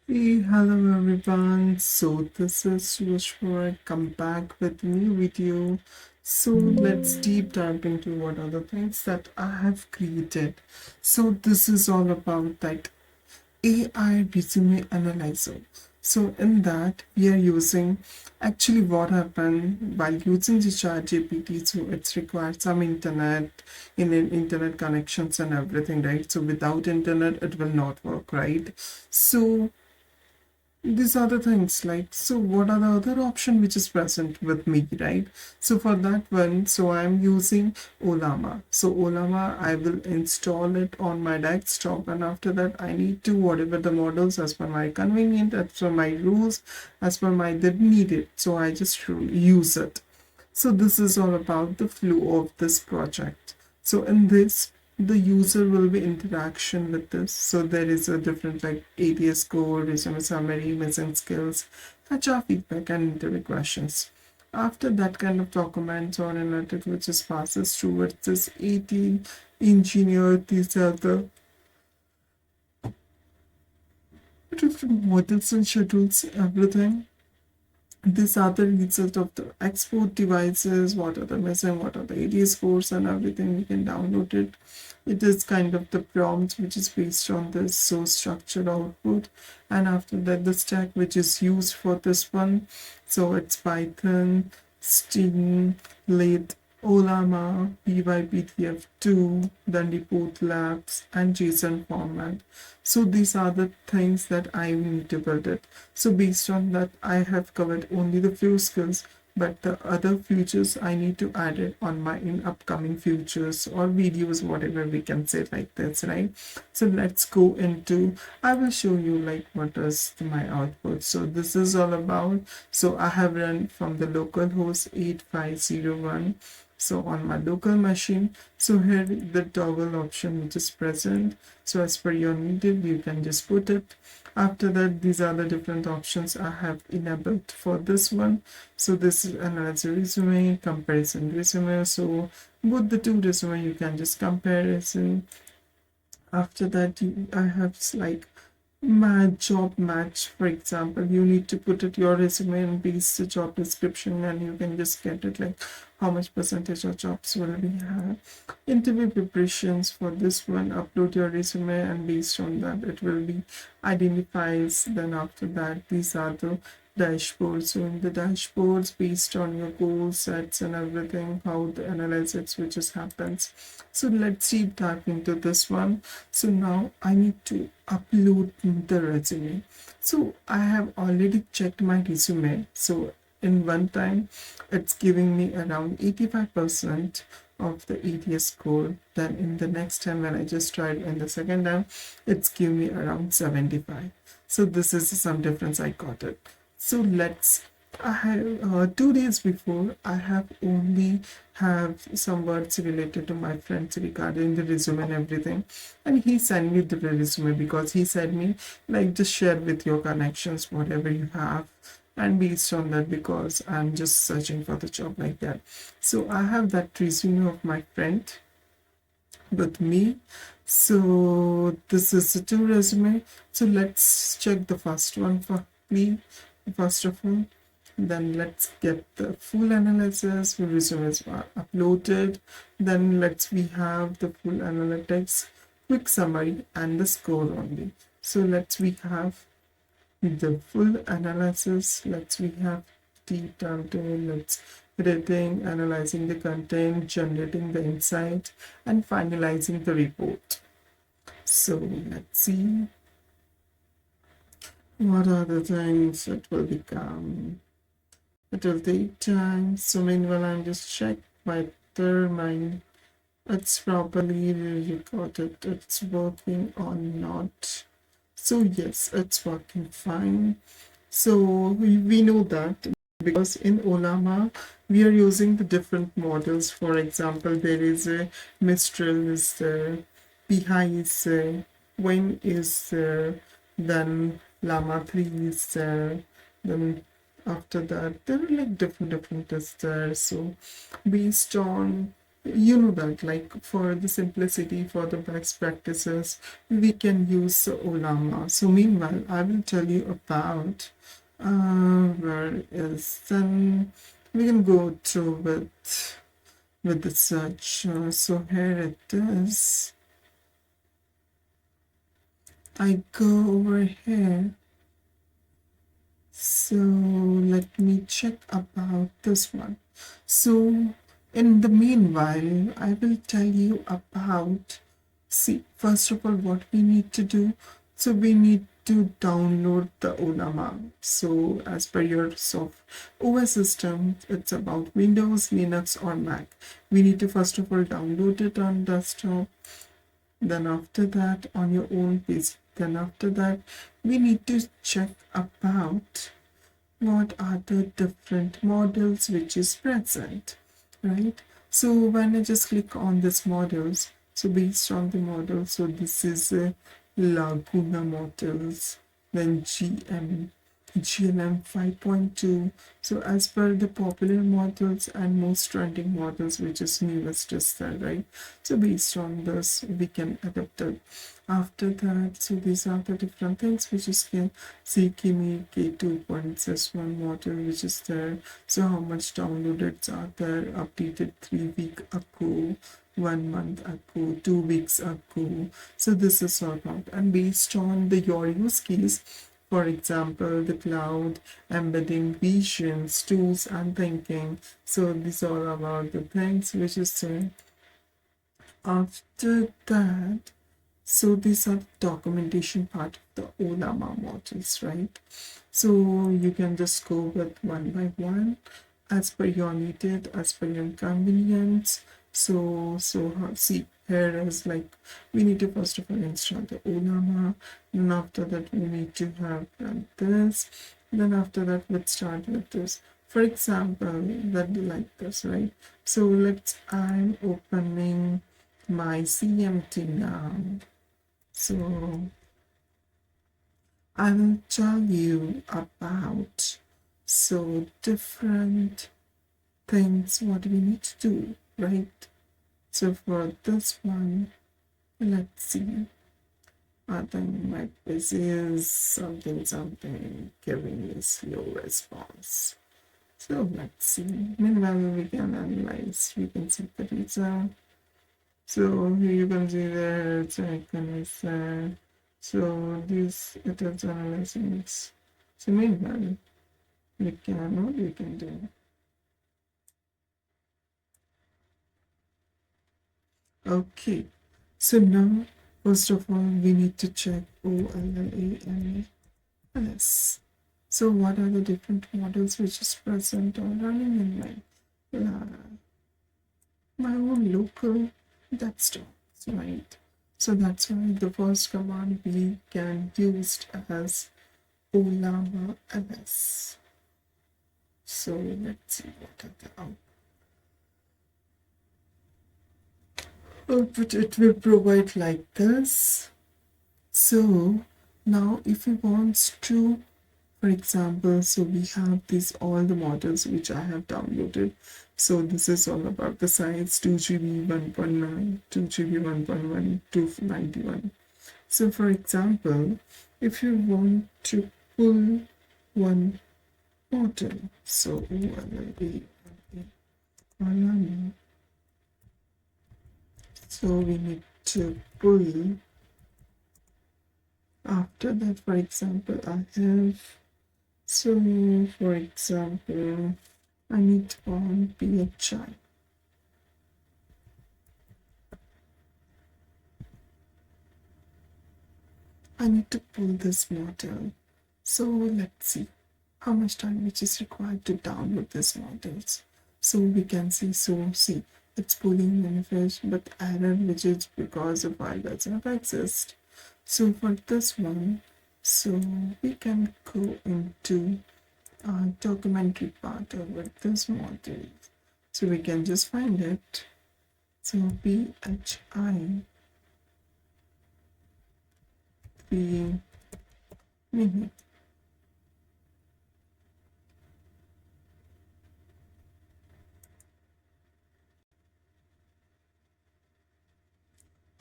Hey, hello everyone. So this is Vishwa. Come back with a new video. So let's deep dive into what are the things that I have created. So this is all about that AI resume analyzer. So in that we are using actually what happened while using the chat GPT, so it's required some internet connections and everything, right? So without internet it will not work, right? So these are the things like, so what are the other option which is present with me, right? So for that one, so I'm using Ollama. So Ollama, I will install it on my desktop, and after that I need to whatever the models as per my convenient, as per my rules, as per my the needed, so I just use it. So this is all about the flow of this project. So in this, the user will be interaction with this. So there is a different like ATS code, resume summary, missing skills, HR feedback, and interview questions. After that kind of documents or analytic which is passes towards this AT engineer, these are the different models and schedules, everything. These are the result of the export devices, what are the missing, what are the ADS scores and everything. You can download it. It is kind of the prompt which is based on this source structured output, and after that the stack which is used for this one. So it's Python, Streamlit, Ollama, PyPTF2, then report labs and JSON format. So these are the things that I need to build it. So based on that, I have covered only the few skills, but the other features I need to add it on my in upcoming futures or videos, whatever we can say like this, right? So let's go into, I will show you like what is my output. So this is all about, so I have run from the local host 8501, so on my local machine. So here the toggle option which is present, so as per your needed you can just put it. After that, these are the different options I have enabled for this one. So this is analyzer resume, comparison resume. So both the two resume you can just comparison. After that, I have like my job match. For example, you need to put it your resume and base the job description, and you can just get it like how much percentage of jobs will we have. Interview preparations for this one, upload your resume, and based on that it will be identifies. Then after that, these are the dashboards. So in the dashboards, based on your goal sets and everything, how the analytics which just happens. So let's deep dive into this one. So now I need to upload the resume. So I have already checked my resume. So in one time, it's giving me around 85% of the ATS score. Then in the next time when I just tried in the second time, it's giving me around 75. So this is some difference I got it. So let's, I have 2 days before I have only have some words related to my friends regarding the resume and everything, and he sent me the resume because he said me like just share with your connections whatever you have, and based on that, because I'm just searching for the job like that, so I have that resume of my friend with me. So this is the two resume. So let's check the first one for me first of all. Then let's get the full analysis. Resumes are uploaded. Then we have the full analytics, quick summary, and the score only. So we have the full analysis. We have deep down to let's reading, analyzing the content, generating the insight, and finalizing the report. So let's see what are the things that will become. It will take time. So meanwhile, I'm just check whether my it's properly recorded. It's working or not. So yes, it's working fine. So we know that because in Ollama we are using the different models. For example, there is a Mistral is there, Pi is there, Wing is there, then Llama 3 is there, then after that there are like different tests there. So based on you know that like for the simplicity, for the best practices, we can use Ollama. So meanwhile, I will tell you about where is then we can go through with the search. So here it is. I go over here. So let me check about this one. So in the meanwhile, I will tell you about, see, first of all, what we need to do. So we need to download the Ollama. So as per your OS system, it's about Windows, Linux or Mac. We need to first of all download it on desktop. Then after that on your own PC. Then after that we need to check about what are the different models which is present, right? So when I just click on this models, so based on the model, so this is Laguna models, then GLM 5.2. So as per the popular models and most trending models, which is newest is there, right? So based on this, we can adapt it. After that, so these are the different things which is can see Kimi K2.61 model which is there. So how much downloaded are there, updated 3 week ago, 1 month ago, 2 weeks ago. So this is all about, and based on your use case, for example, the cloud, embedding visions, tools, and thinking. So these are about the things which is there. After that, so these are the documentation part of the Ollama models, right? So you can just go with one by one as per your needed, as per your convenience. So see, here is like we need to first of all install the Ollama, and after that we need to have this, then after that let's start with this. For example, that be like this, right? So I'm opening my CMT now. So I will tell you about so different things what we need to do, right? So for this one, let's see. I think my PC is something giving me slow response. So let's see. Meanwhile, we can analyze. We can see the result. So here you can see there it's icon is there. So this it is analyzing it. So meanwhile, what we can do. Okay, so now first of all we need to check OLLAMAS. So what are the different models which is present or running in my own local desktop, right? So that's why the first command we can use as Ollama ls. So let's see what are the output it will provide like this. So now if we want to, for example, so we have these all the models which I have downloaded. So this is all about the size 2GB 1.9, 2GB 1.1, 291. So for example, if you want to pull one model, so so we need to pull. After that, for example, I have, so for example, I need on PHI. I need to pull this model. So let's see how much time which is required to download this models. So we can see, so see, it's pulling manifest, but error which is because the file does not exist. So for this one, so we can go into documentary part over this model. So we can just find it. So PHI 3 minute.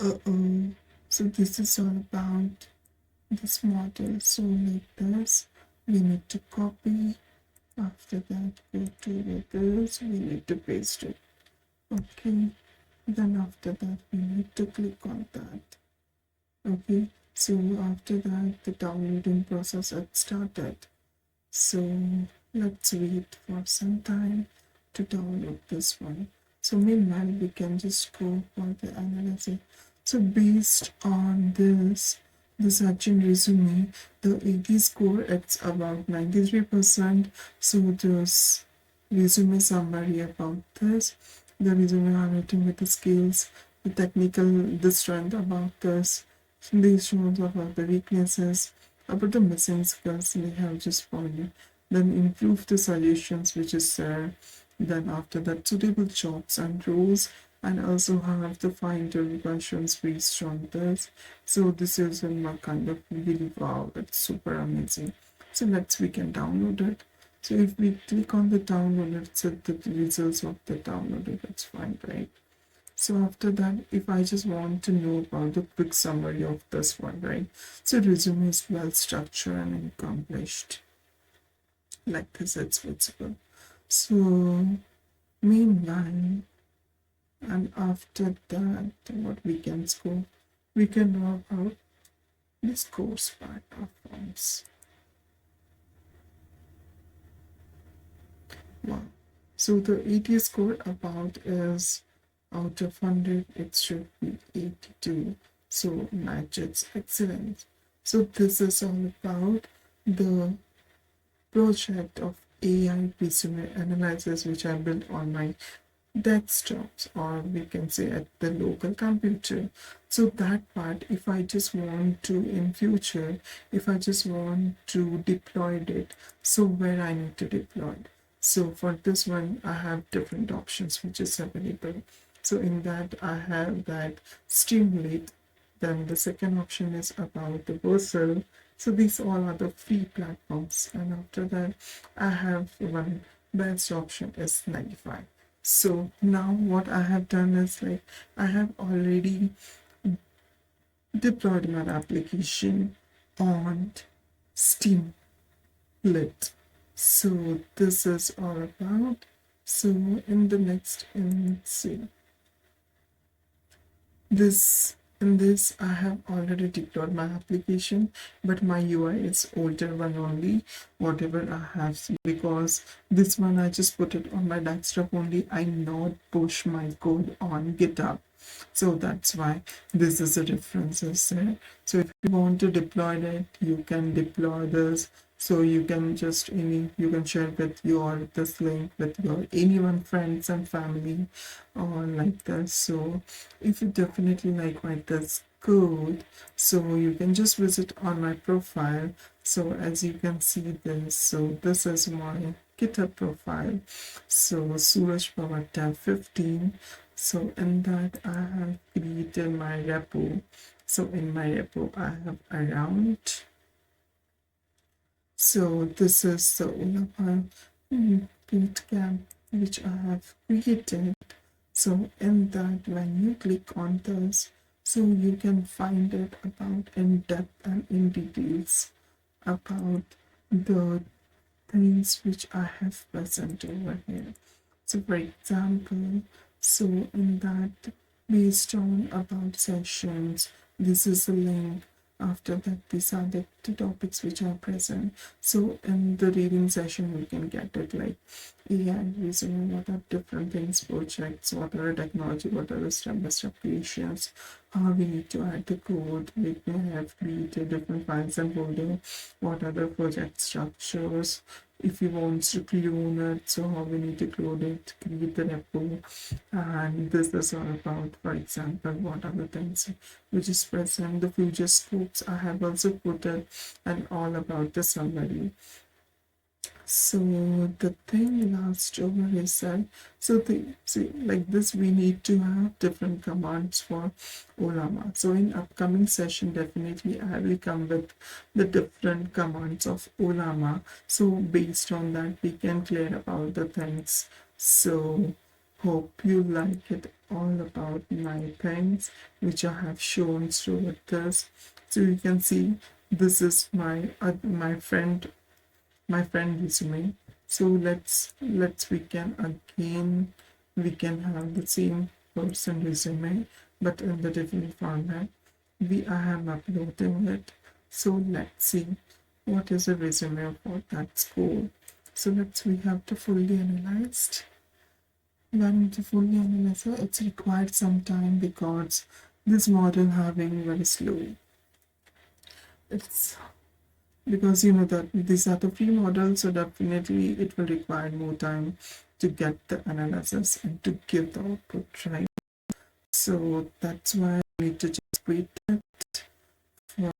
Uh-oh. So this is all about this model. So like this, we need to copy. After that, go to this, we need to paste it. Okay. Then after that, we need to click on that. Okay. So after that, the downloading process had started. So let's wait for some time to download this one. So meanwhile, we can just go for the analyzer. So based on the searching resume, the 80 score it's about 93%. So this resume summary about this, the resume highlighting with the skills, the technical, the strength about this, these shows about the weaknesses, about the missing skills they have just found. Then improve the suggestions which is there. Then after that, suitable jobs and roles, and also have the final questions based on this. So this is a kind of really wow, it's super amazing. So let's we can download it. So if we click on the download, it's the results of the download, that's fine, right? So after that, if I just want to know about the quick summary of this one, right? So resume is well structured and accomplished. Like this, it's visible. So meanwhile, and after that, what we can score, we can know about the scores part of forms. Wow. So the AT score about is out of 100, it should be 82. So matches excellent. So this is all about the project of AI resume analyzers which I built on my desktops, or we can say at the local computer. So that part, if I just want to in future, if I just want to deploy it, so where I need to deploy it. So for this one, I have different options which is available. So in that, I have that Streamlit. Then the second option is about the Versal. So these all are the free platforms. And after that, I have one best option is 95. So now what I have done is like I have already deployed my application on Streamlit. So this is all about. So in the next, in this I have already deployed my application, but my UI is older one only, whatever I have, because this one I just put it on my desktop only. I not push my code on GitHub. So that's why this is the differences there. So if you want to deploy it, you can deploy this. So you can just you can share with your this link with your anyone friends and family or like this. So if you definitely like this code, so you can just visit on my profile. So as you can see this, so this is my GitHub profile. So Suraj Power tab 15. So in that I have created my repo. So in my repo I have around. So this is the Ollama bootcamp which I have created. So in that, when you click on this, so you can find it about in depth and in details about the things which I have present over here. So for example, so in that, based on about sessions, this is a link. After that, these are the two topics which are present. So in the reading session, we can get it like AI reasoning, what are different things, projects, what are the technology, what are the step-by-step creations, how we need to add the code, we may have created different files and folder, what are the project structures, if we want to clone it, so how we need to clone it, create the repo, and this is all about, for example, what are the things which is present, the future scopes. I have also put it and all about the summary. So the thing last over is that see like this we need to have different commands for Ollama. So in upcoming session definitely I will come with the different commands of Ollama. So based on that we can clear about the things. So Hope you like it all about my things which I have shown through this. So you can see this is my friend resume. So let's we can have the same person resume but in the different format. I am uploading it. So let's see what is a resume for that school. So we have to fully analyzed. When to fully analyze it, it's required some time because this model having very slow. It's because that these are the free models, so definitely it will require more time to get the analysis and to give the output, right? So that's why I need to just wait it for.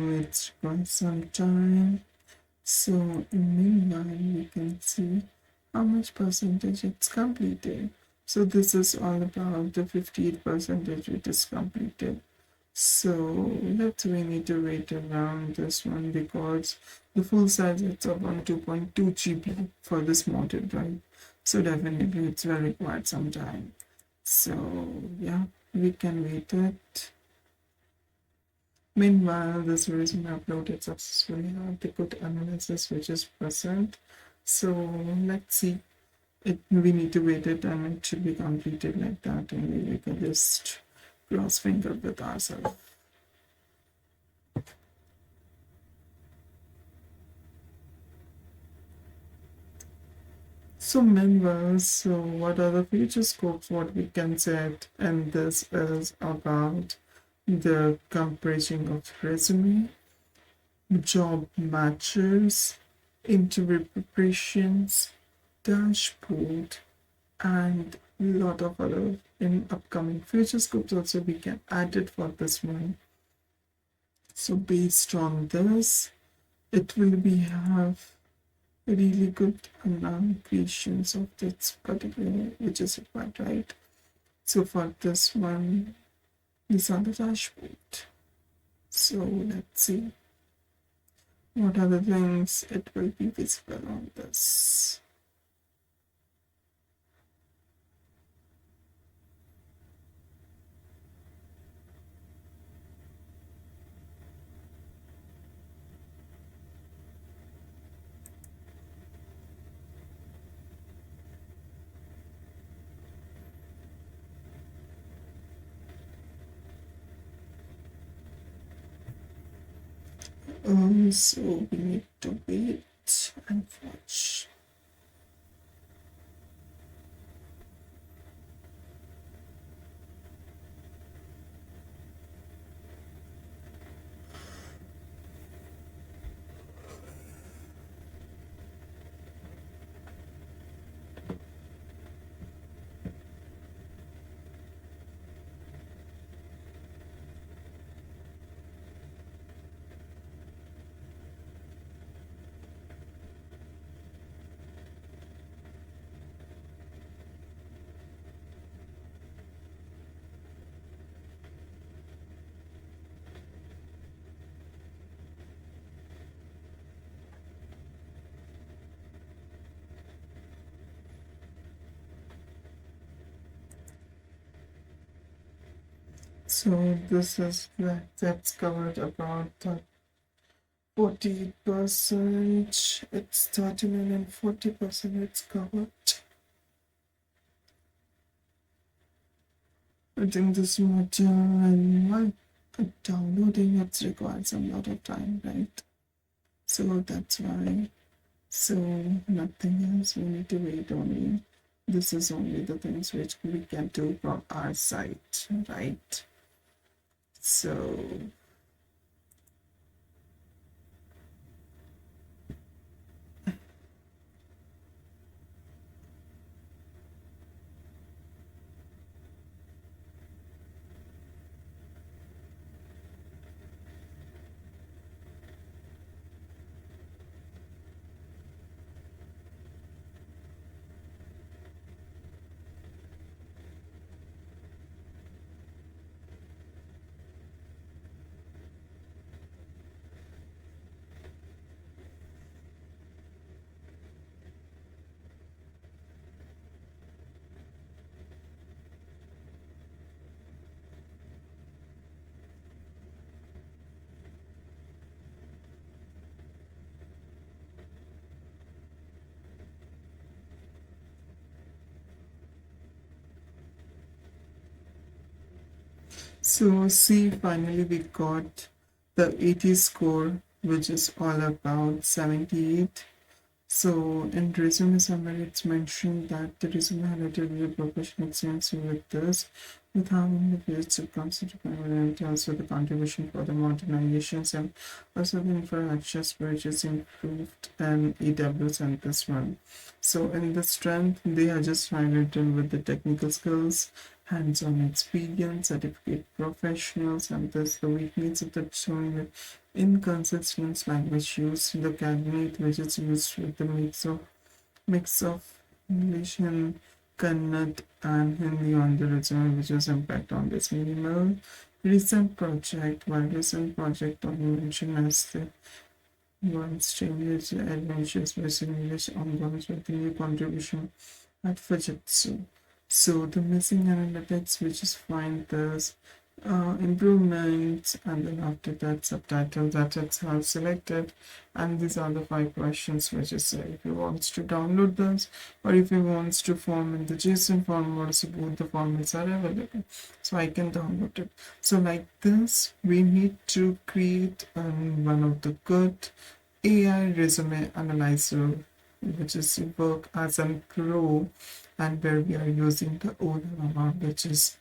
It's required some time. So meanwhile, we can see how much percentage it's completed. So this is all about the 58 percentage which is completed. So we need to wait around this one because the full size it's around 2.2 GB for this model, right? So definitely it's will require some time. So yeah, we can wait it. Meanwhile, this resume uploaded successfully have the good analysis which is present. So let's see. We need to wait it and it should be completed like that, and we can just cross finger with ourselves. So meanwhile, so what are the future scopes what we can set? And this is about the comparison of resume, job matches, interview preparations, dashboard, and a lot of other in upcoming future scopes also we can add it for this one. So based on this, it will be have really good creations of this particular which is required, right? So for this one, these are the dashboard. So let's see what other things it will be visible on this. So we need to wait and watch. So this is that's covered about 40%. It's 39 and 40% it's covered. I think this module and while downloading it's requires a lot of time, right? So that's why. So nothing else. We need to wait only. This is only the things which we can do from our side, right? So So see, finally we got the 80 score, which is all about 78. So in resume summary, it's mentioned that the resume highlighted your professional experience with this, with having the fields of consider and also the contribution for the modernizations and also the infrastructure which is improved and AWS and this one. So in the strength, they are just highlighted with the technical skills, hands-on experience, certificate professionals, and thus the weakness of the showing inconsistent language use, the cabinet which is used with the mix of English and Kannada and Hindi on the resume, which is impact on this minimal recent project. While recent project only mentioned as the one Streamlit adventures with English ongoing with the new contribution at Fujitsu. So the missing analytics, which is find this improvements, and then after that subtitle that it's have selected, and these are the 5 questions which is if you wants to download this or if you wants to form in the JSON form, also both the formats are available, so I can download it. So like this we need to create one of the good AI resume analyzer which is work as a pro, and where we are using the Ollama, which is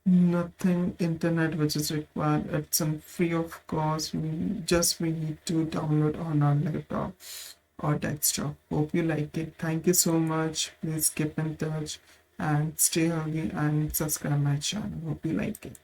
nothing internet which is required. It's free of cost. We need to download on our laptop or desktop. Hope you like it. Thank you so much. Please keep in touch and stay healthy and subscribe my channel. Hope you like it.